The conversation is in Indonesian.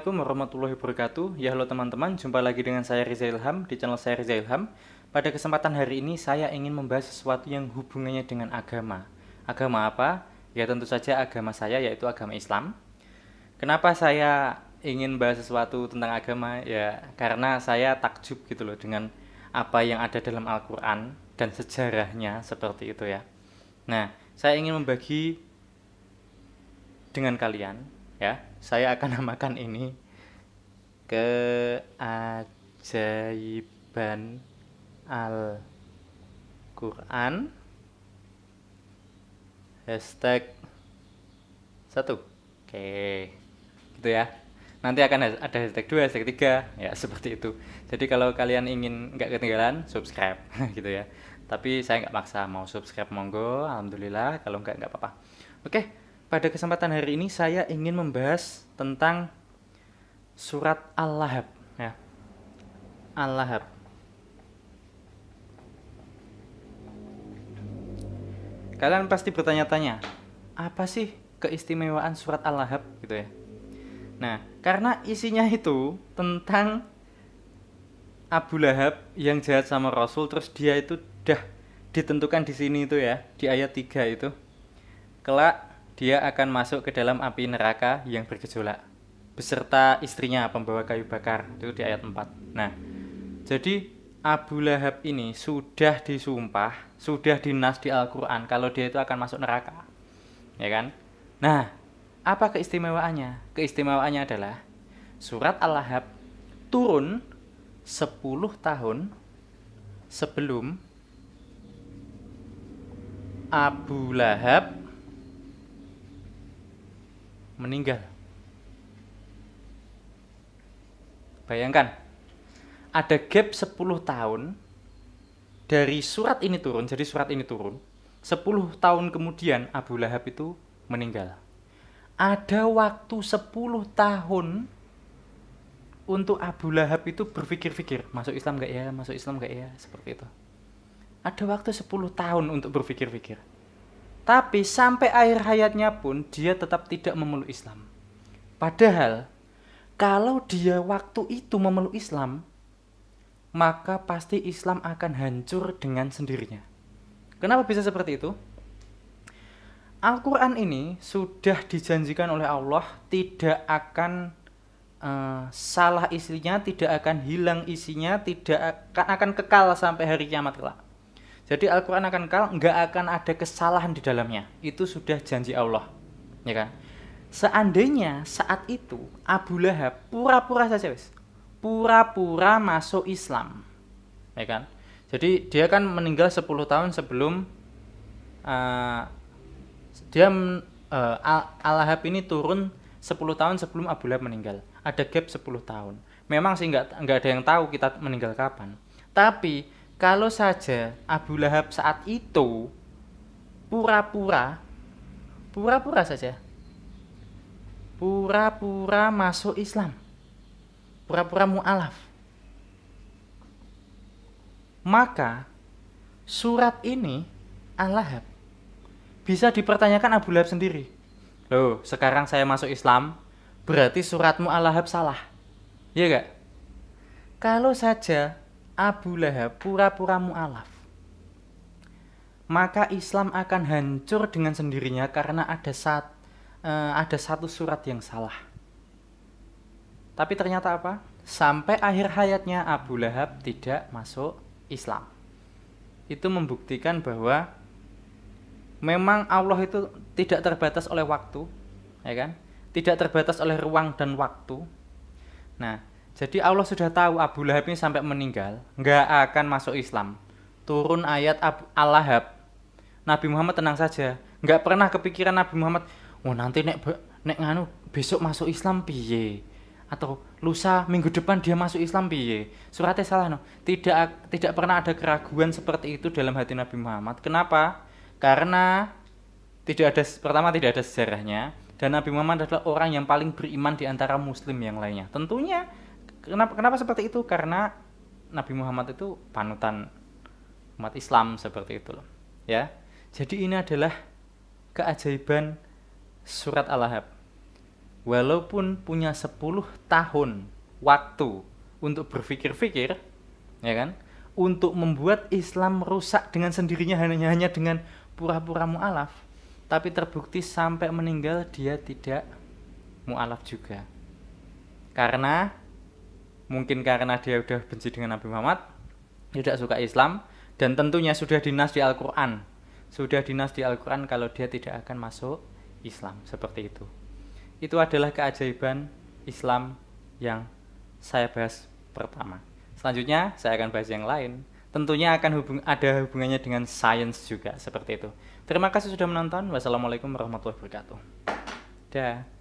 Assalamualaikum warahmatullahi wabarakatuh. Ya halo teman-teman, jumpa lagi dengan saya Riza Ilham di channel saya Riza Ilham. Pada kesempatan hari ini saya ingin membahas sesuatu yang hubungannya dengan agama. Agama apa? Ya tentu saja agama saya, yaitu agama Islam. Kenapa saya ingin bahas sesuatu tentang agama? Ya karena saya takjub gitu loh dengan apa yang ada dalam Al-Quran dan sejarahnya seperti itu ya. Nah, saya ingin membagi dengan kalian ya. Saya akan namakan ini keajaiban Al-Quran #1. Oke, gitu ya. Nanti akan ada #2, #3 ya, seperti itu. Jadi kalau kalian ingin nggak ketinggalan, subscribe gitu ya. Tapi saya nggak maksa, mau subscribe monggo, alhamdulillah. Kalau nggak apa-apa. Oke, pada kesempatan hari ini saya ingin membahas tentang surat Al-Lahab ya. Al-Lahab. Kalian pasti bertanya-tanya, apa sih keistimewaan surat Al-Lahab gitu ya. Nah, karena isinya itu tentang Abu Lahab yang jahat sama Rasul, terus dia itu udah ditentukan di sini itu ya, di ayat 3 itu. Kelak dia akan masuk ke dalam api neraka yang bergejolak beserta istrinya pembawa kayu bakar, itu di ayat 4. Nah, jadi Abu Lahab ini sudah disumpah, sudah dinas di Al-Quran kalau dia itu akan masuk neraka, ya kan? Nah, apa keistimewaannya? Keistimewaannya adalah surat Al-Lahab turun 10 tahun sebelum Abu Lahab meninggal. Bayangkan, ada gap 10 tahun dari surat ini turun, jadi surat ini turun, 10 tahun kemudian Abu Lahab itu meninggal. Ada waktu 10 tahun untuk Abu Lahab itu berpikir-pikir, masuk Islam gak ya, masuk Islam gak ya, seperti itu. Ada waktu 10 tahun untuk berpikir-pikir. Tapi sampai akhir hayatnya pun dia tetap tidak memeluk Islam. Padahal kalau dia waktu itu memeluk Islam, maka pasti Islam akan hancur dengan sendirinya. Kenapa bisa seperti itu? Al-Quran ini sudah dijanjikan oleh Allah tidak akan salah isinya, tidak akan hilang isinya, tidak akan kekal sampai hari kiamat kelak. Jadi Al-Quran akan kekal, nggak akan ada kesalahan di dalamnya. Itu sudah janji Allah, ya kan? Seandainya saat itu Abu Lahab pura-pura saja, pura-pura masuk Islam, ya kan? Jadi dia kan meninggal 10 tahun sebelum Al-Lahab ini turun 10 tahun sebelum Abu Lahab meninggal. Ada gap 10 tahun. Memang sih nggak ada yang tahu kita meninggal kapan. Tapi kalau saja Abu Lahab saat itu pura-pura saja, pura-pura masuk Islam, pura-pura mu'alaf, maka surat ini Al-Lahab bisa dipertanyakan Abu Lahab sendiri. Loh, sekarang saya masuk Islam, berarti suratmu Al-Lahab salah, iya gak? Kalau saja Abu Lahab pura-pura mu'alaf, maka Islam akan hancur dengan sendirinya karena ada satu surat yang salah. Tapi ternyata apa? Sampai akhir hayatnya Abu Lahab tidak masuk Islam. Itu membuktikan bahwa memang Allah itu tidak terbatas oleh waktu, ya kan? Tidak terbatas oleh ruang dan waktu. Nah, jadi Allah sudah tahu Abu Lahab ini sampai meninggal nggak akan masuk Islam. Turun ayat Al-Lahab, Nabi Muhammad tenang saja. Nggak pernah kepikiran Nabi Muhammad, oh nanti nek nganu besok masuk Islam piye, atau lusa minggu depan dia masuk Islam piye. Suratnya salah no. Tidak pernah ada keraguan seperti itu dalam hati Nabi Muhammad. Kenapa? Karena tidak ada sejarahnya, dan Nabi Muhammad adalah orang yang paling beriman di antara muslim yang lainnya. Tentunya kenapa seperti itu? Karena Nabi Muhammad itu panutan umat Islam seperti itu loh. Ya. Jadi ini adalah keajaiban surat Al-Lahab. walaupun punya 10 tahun waktu untuk berpikir-pikir, ya kan, untuk membuat Islam rusak dengan sendirinya hanya dengan pura-pura mu'alaf, tapi terbukti sampai meninggal dia tidak mu'alaf juga. Mungkin karena dia udah benci dengan Nabi Muhammad, tidak suka Islam, dan tentunya sudah dinas di Al-Quran. Kalau dia tidak akan masuk Islam, seperti itu. Itu adalah keajaiban Islam yang saya bahas pertama. Selanjutnya saya akan bahas yang lain. Tentunya akan ada hubungannya dengan sains juga, seperti itu. Terima kasih sudah menonton. Wassalamualaikum warahmatullahi wabarakatuh. Dah.